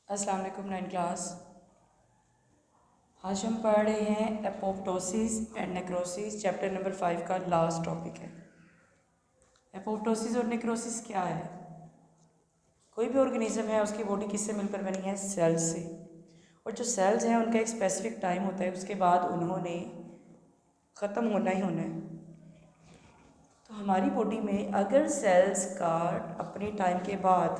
अस्सलाम वालेकुम 9 क्लास। आज हम पढ़ रहे हैं apoptosis and necrosis, chapter number 5 का लास्ट टॉपिक है। एपोप्टोसिस और नेक्रोसिस क्या है? कोई भी ऑर्गेनिज्म है उसकी बॉडी किससे मिलकर बनी है? सेल्स से। और जो सेल्स हैं उनका एक स्पेसिफिक टाइम होता है, उसके बाद उन्होंने ख़त्म होना ही होना है। तो हमारी बॉडी में अगर सेल्स का अपने टाइम के बाद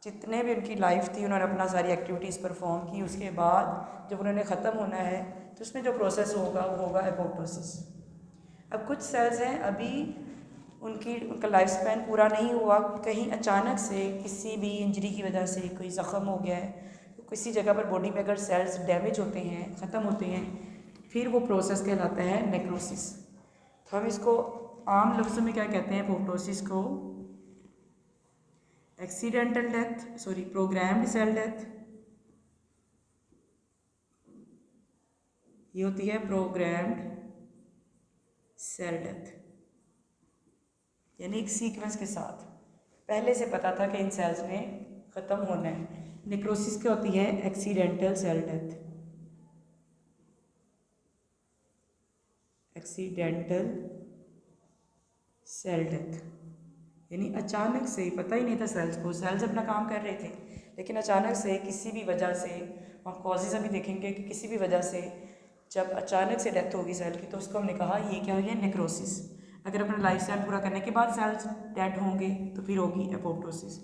जितने भी उनकी लाइफ थी उन्होंने अपना सारी एक्टिविटीज़ परफॉर्म की, उसके बाद जब उन्होंने ख़त्म होना है तो उसमें जो प्रोसेस होगा वो होगा एपोप्टोसिस। अब कुछ सेल्स हैं अभी उनका लाइफ स्पैन पूरा नहीं हुआ, कहीं अचानक से किसी भी इंजरी की वजह से कोई ज़ख़म हो गया है, तो किसी जगह पर बॉडी में अगर सेल्स डैमेज होते हैं, ख़त्म होते हैं, तो फिर वो प्रोसेस कहलाता है नेक्रोसिस। तो हम इसको आम लफ्ज़ों में क्या कहते हैं? एपोप्टोसिस को accidental death, programmed cell death, ये होती है प्रोग्राम्ड सेल डेथ। यानी एक सीक्वेंस के साथ पहले से पता था कि इन सेल्स ने ख़त्म होना है। नेक्रोसिस क्या होती है? Accidental cell death. Accidental cell death यानी अचानक से, पता ही नहीं था सेल्स को, सेल्स अपना काम कर रहे थे, लेकिन अचानक से किसी भी वजह से, हम कॉजेज़ अभी देखेंगे कि किसी भी वजह से जब अचानक से डेथ होगी सेल की, तो उसको हमने कहा ये क्या है? नेक्रोसिस। अगर अपना लाइफ स्टाइल पूरा करने के बाद सेल्स डेड होंगे तो फिर होगी एपोप्टोसिस।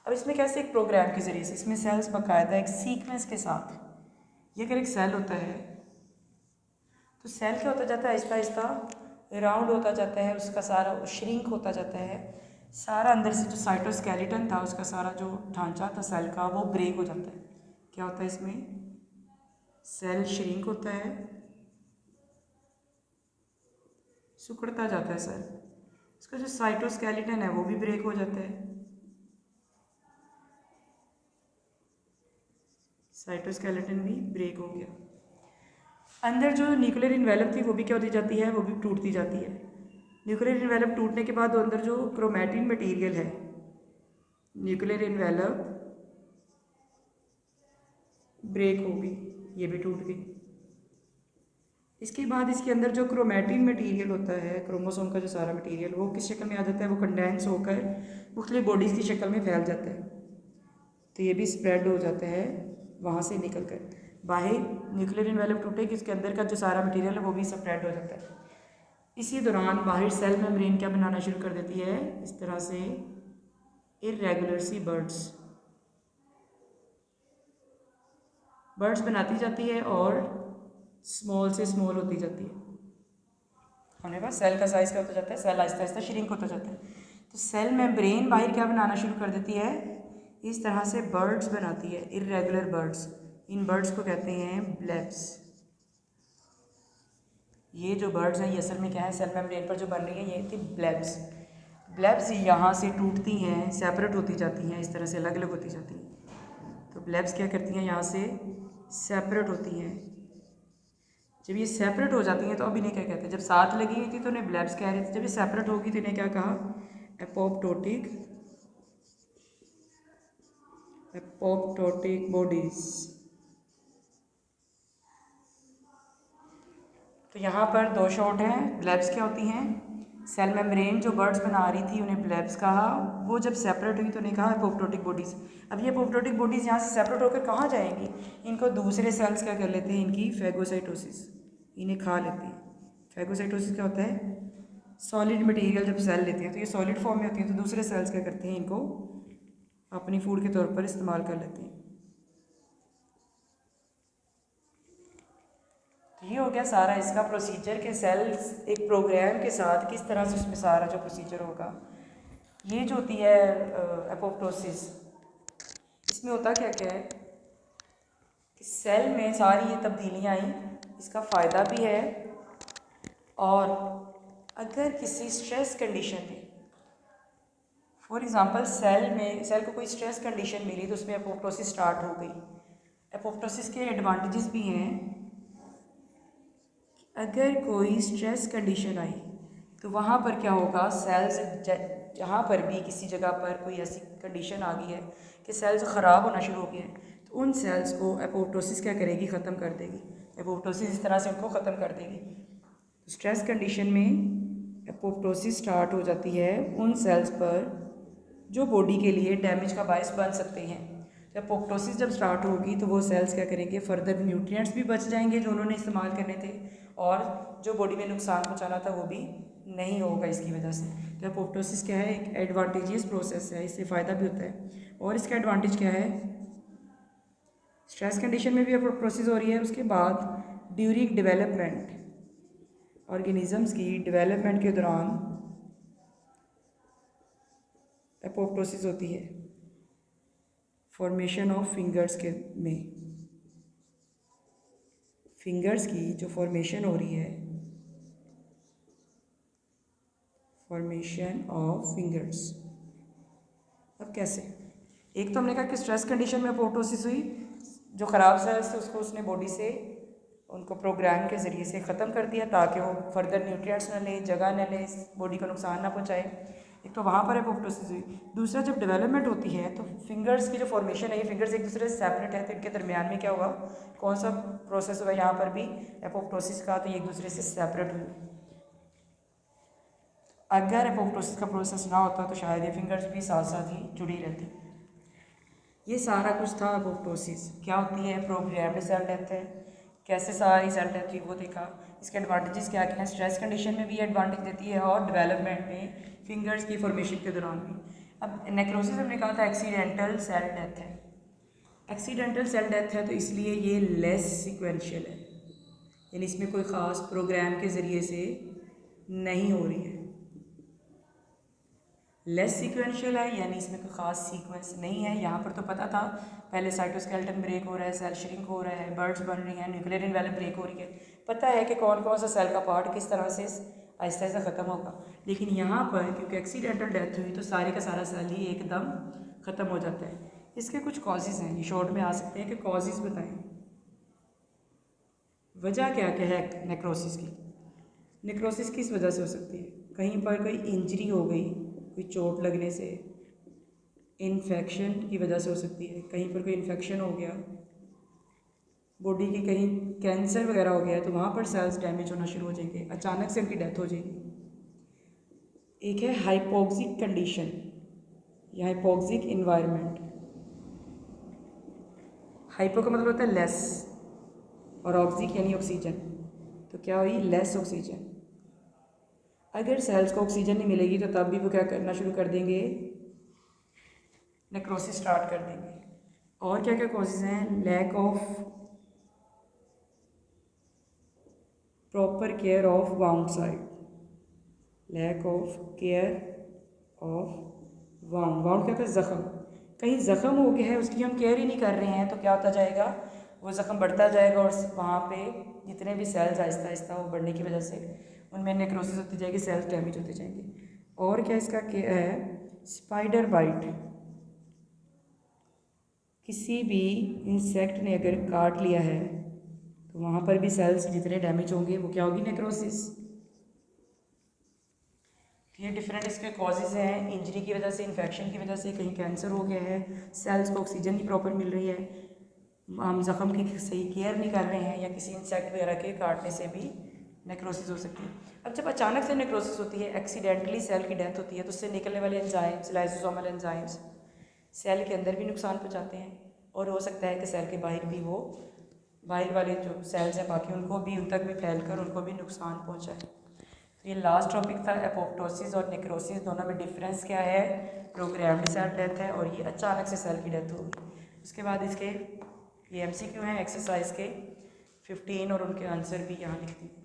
अब इसमें कैसे? एक प्रोग्राम के ज़रिए से, इसमें सेल्स बाकायदा एक सीक्वेंस के साथ, ये अगर एक सेल होता है तो सेल क्या होता जाता है? आहिस्ता आहिस्ता राउंड होता जाता है, उसका सारा श्रिंक होता जाता है, सारा अंदर से जो साइटोस्केलेटन था, उसका सारा जो ढांचा था सेल का, वो ब्रेक हो जाता है। क्या होता है इसमें? सेल श्रिंक होता है, सिकुड़ता जाता है सेल, उसका जो साइटोस्केलेटन है वो भी ब्रेक हो जाता है, साइटोस्केलेटन भी ब्रेक हो गया। अंदर जो न्यूक्लियर इन्वेलप थी वो भी क्या होती जाती है? वो भी टूटती जाती है। न्यूक्लियर इन्वेलप टूटने के बाद अंदर जो क्रोमैटिन मटेरियल है, न्यूक्लियर इन्वेलप ब्रेक हो गई, ये भी टूट गई। इसके बाद इसके अंदर जो क्रोमैटिन मटेरियल होता है, क्रोमोसोम का जो सारा मटेरियल, वो किस शक्ल में आ जाता है? वो कंडेंस होकर मुख्तलिफ बॉडीज़ की शक्ल में फैल जाता है। तो ये भी स्प्रेड हो जाता है वहाँ से निकल कर बाहर। न्यूक्लियर इन्वेलप टूटेगी, इसके अंदर का जो सारा मटेरियल है वो भी स्प्रेड हो जाता है। इसी दौरान बाहर सेल मेम्ब्रेन क्या बनाना शुरू कर देती है? इस तरह से इर्रेगुलर सी बर्ड्स बनाती जाती है और स्मॉल से स्मॉल होती जाती है। हमने कहा सेल का साइज़ क्या होता जाता है? सेल आहिस्ता आहिस्ता श्रिंक होता जाता है। तो सेल मेम्ब्रेन बाहर क्या बनाना शुरू कर देती है? इस तरह से बर्ड्स बनाती है, इर्रेगुलर बर्ड्स। इन बर्ड्स को कहते हैं ब्लेब्स। ये जो बर्ड्स हैं ये असल में क्या है? सेल मेम्ब्रेन पर जो बन रही है ये थी ब्लेब्स। ब्लेब्स यहाँ से टूटती हैं, सेपरेट होती जाती हैं, इस तरह से अलग अलग होती जाती हैं। तो ब्लेब्स क्या करती हैं? यहाँ से सेपरेट होती हैं। जब ये सेपरेट हो जाती हैं तो अब इन्हें क्या कहते हैं? जब साथ लगी हुई थी तो उन्हें ब्लेब्स कह रहे थे, जब ये सेपरेट होगी तो इन्हें क्या कहा? Apoptotic bodies. तो यहाँ पर दो शॉट हैं। ब्लेब्स क्या होती हैं? सेल मेम्ब्रेन जो बर्ड्स बना रही थी उन्हें ब्लेब्स कहा, वो जब सेपरेट हुई तो उन्हें कहा एपोप्टोटिक बॉडीज़। अब ये एपोप्टोटिक बॉडीज़ यहाँ से सेपरेट होकर कहाँ जाएंगी? इनको दूसरे सेल्स क्या कर लेते हैं? इनकी फेगोसाइटोसिस, इन्हें खा लेते हैं। फेगोसाइटोसिस क्या होता है? सॉलिड मटेरियल जब सेल लेते हैं तो ये सॉलिड फॉर्म में होती है, तो दूसरे सेल्स क्या करते हैं? इनको अपनी फूड के तौर पर इस्तेमाल कर लेते हैं। तो ये हो गया सारा इसका प्रोसीजर कि सेल्स एक प्रोग्राम के साथ किस तरह से उसमें सारा जो प्रोसीजर होगा। ये जो होती है एपोप्टोसिस, इसमें होता क्या क्या है कि सेल में सारी ये तब्दीलियाँ आई, इसका फ़ायदा भी है। और अगर किसी स्ट्रेस कंडीशन में, फॉर एग्ज़ाम्पल सेल को कोई स्ट्रेस कंडीशन मिली तो उसमें एपोप्टोसिस स्टार्ट हो गई। एपोप्टोसिस के एडवांटेजेस भी हैं। अगर कोई स्ट्रेस कंडीशन आई तो वहाँ पर क्या होगा? सेल्स जहाँ पर भी किसी जगह पर कोई ऐसी कंडीशन आ गई है कि सेल्स ख़राब होना शुरू हो गया है, तो उन सेल्स को एपोप्टोसिस क्या करेगी, ख़त्म कर देगी। एपोप्टोसिस इस तरह से उनको ख़त्म कर देगी। तो स्ट्रेस कंडीशन में एपोप्टोसिस स्टार्ट हो जाती है उन सेल्स पर जो बॉडी के लिए डैमेज का बायस बन सकते हैं। तो एपोप्टोसिस जब स्टार्ट होगी तो वो सेल्स क्या करेंगे, फर्दर न्यूट्रिएंट्स भी बच जाएंगे जो उन्होंने इस्तेमाल करने थे, और जो बॉडी में नुकसान पहुंचाना था वो भी नहीं होगा इसकी वजह से। तो एपोप्टोसिस क्या है, एक एडवांटेजियस प्रोसेस है, इससे फ़ायदा भी होता है। और इसका एडवांटेज क्या है, स्ट्रेस कंडीशन में भी एपोप्टोसिस हो रही है, उसके बाद ड्यूरिंग डेवलपमेंट, ऑर्गेनिजम्स की डेवलपमेंट के दौरान एपोप्टोसिस होती है फॉर्मेशन ऑफ फिंगर्स के में। फिंगर्स की जो फॉर्मेशन हो रही है, फॉर्मेशन ऑफ फिंगर्स। अब कैसे, एक तो हमने कहा कि स्ट्रेस कंडीशन में एपोप्टोसिस हुई, जो ख़राब सेल्स थे उसको उसने बॉडी से उनको प्रोग्राम के ज़रिए से ख़त्म कर दिया ताकि वो फर्दर न्यूट्रिएंट्स ना लें, जगह ना लें, बॉडी को नुकसान ना पहुंचाए। एक तो वहाँ पर एपोप्टोसिस हुई। दूसरा, जब डेवलपमेंट होती है तो फिंगर्स की जो फॉर्मेशन है, ये फिंगर्स एक दूसरे से सेपरेट है, तो इनके दरमियान में क्या होगा, कौन सा प्रोसेस हुआ यहाँ पर भी एपोप्टोसिस का, तो ये एक दूसरे से सेपरेट हुई। अगर एपोप्टोसिस का प्रोसेस ना होता तो शायद ये फिंगर्स भी साथ साथ ही जुड़ी रहती। ये सारा कुछ था एपोप्टोसिस। क्या होती है, प्रोग्राम्ड सेल डेथ है, कैसे सारी सेल डेथ हुई वो देखा। इसके एडवांटेजेस क्या क्या हैं, स्ट्रेस कंडीशन में भी एडवांटेज देती है और डेवलपमेंट में फिंगर्स की फॉर्मेशन के दौरान भी। अब नेक्रोसिस हमने कहा था एक्सीडेंटल सेल डेथ है। एक्सीडेंटल सेल डेथ है तो इसलिए ये लेस सीक्वेंशियल है, यानी इसमें कोई ख़ास प्रोग्राम के ज़रिए से नहीं हो रही है। लेस सीक्वेंशियल है यानी इसमें कोई ख़ास सीक्वेंस नहीं है। यहाँ पर तो पता था पहले साइटोस्केलेटन ब्रेक हो रहा है, सेल श्रिंक हो रहा है, बर्ड्स बन रही हैं, न्यूक्लियर इन्वेलप ब्रेक हो रही है, पता है कि कौन कौन सा सेल का पार्ट किस तरह से आहिस्ता आहिस्ता ख़त्म होगा। लेकिन यहाँ पर क्योंकि एक्सीडेंटल डेथ हुई तो सारे का सारा सेल ही एकदम ख़त्म हो जाता है। इसके कुछ कॉजेज़ हैं, ये शॉर्ट में आ सकते हैं कि कॉजेज़ बताएं, वजह क्या क्या है नेक्रोसिस की। नेक्रोसिस किस वजह से हो सकती है, कहीं पर कोई इंजरी हो गई, कोई चोट लगने से, इन्फेक्शन की वजह से हो सकती है, कहीं पर कोई इन्फेक्शन हो गया, बॉडी की कहीं कैंसर वगैरह हो गया है तो वहाँ पर सेल्स डैमेज होना शुरू हो जाएंगे, अचानक से उनकी डेथ हो जाएगी। एक है हाइपोक्सिक कंडीशन या हाइपोक्सिक इन्वायरमेंट। हाइपो का मतलब होता है लेस और ऑक्सिक यानी ऑक्सीजन, तो क्या हुई, लेस ऑक्सीजन। अगर सेल्स को ऑक्सीजन नहीं मिलेगी तो तब भी वो क्या करना शुरू कर देंगे, नेक्रोसिस स्टार्ट कर देंगे। और क्या क्या कॉजेज हैं, lack of proper care of wound site, lack of care of wound. Wound क्या होता है, ज़ख़म, कहीं ज़ख़म हो गया है उसकी हम केयर ही नहीं कर रहे हैं तो क्या होता जाएगा, वो ज़ख़म बढ़ता जाएगा और वहाँ पे जितने भी सेल्स आहिस्ता आहिस्ता वो बढ़ने की वजह से उनमें नेक्रोसिस होती जाएगी, सेल्स डैमेज होते जाएंगे। और क्या इसका क्या है, स्पाइडर बाइट, किसी भी इंसेक्ट ने अगर काट लिया है तो वहाँ पर भी सेल्स जितने डैमेज होंगे वो क्या होगी, नेक्रोसिस। ये डिफरेंट इसके कॉजेज़ हैं, इंजरी की वजह से, इन्फेक्शन की वजह से, कहीं कैंसर हो गया है, सेल्स को ऑक्सीजन नहीं प्रॉपर मिल रही है, हम ज़ख़म की सही केयर नहीं कर रहे हैं, या किसी इंसेक्ट वगैरह के काटने से भी नेक्रोसिस हो सकती है। अब जब अचानक से नेक्रोसिस होती है, एक्सीडेंटली सेल की डेथ होती है, तो उससे निकलने वाले एंजाइम्स, लाइसोसोमल एंजाइम्स सेल के अंदर भी नुकसान पहुंचाते हैं और हो सकता है कि सेल के बाहर भी वो बाहर वाले जो सेल्स हैं बाकी उनको भी, उन तक भी फैल कर उनको भी नुकसान पहुँचाए। तो ये लास्ट टॉपिक था, एपोप्टोसिस और नेक्रोसिस दोनों में डिफरेंस क्या है, प्रोग्राम्ड सेल डेथ है और ये अचानक से सेल की डेथ होगी। उसके बाद इसके ये MCQ हैं एक्सरसाइज के 15 और उनके आंसर भी यहाँ लिख दिए।